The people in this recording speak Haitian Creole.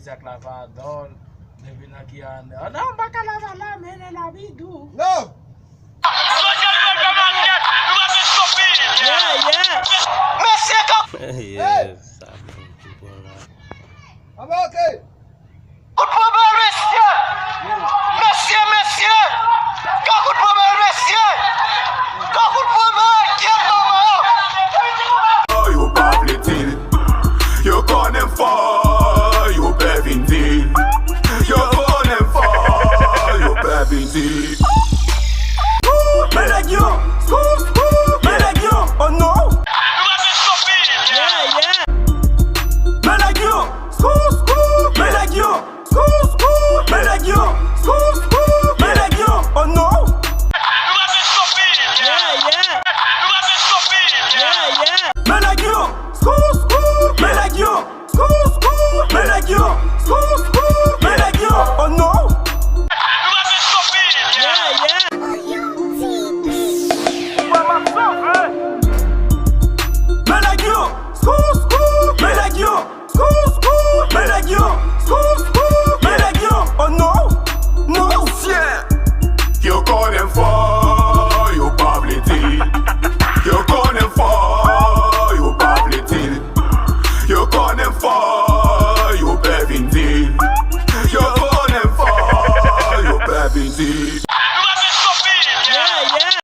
ak lavador, devine aqui a... Não, baka lava lá, mene la bidu. Não! Yes. Vamos aqui! Football, monsieur! Monsieur! Quel football, monsieur! Quel football, quel moment! Oh, you public deal. You call them for you paving deal. You call them for you paving deal. Oh no! Oh no! Oh no!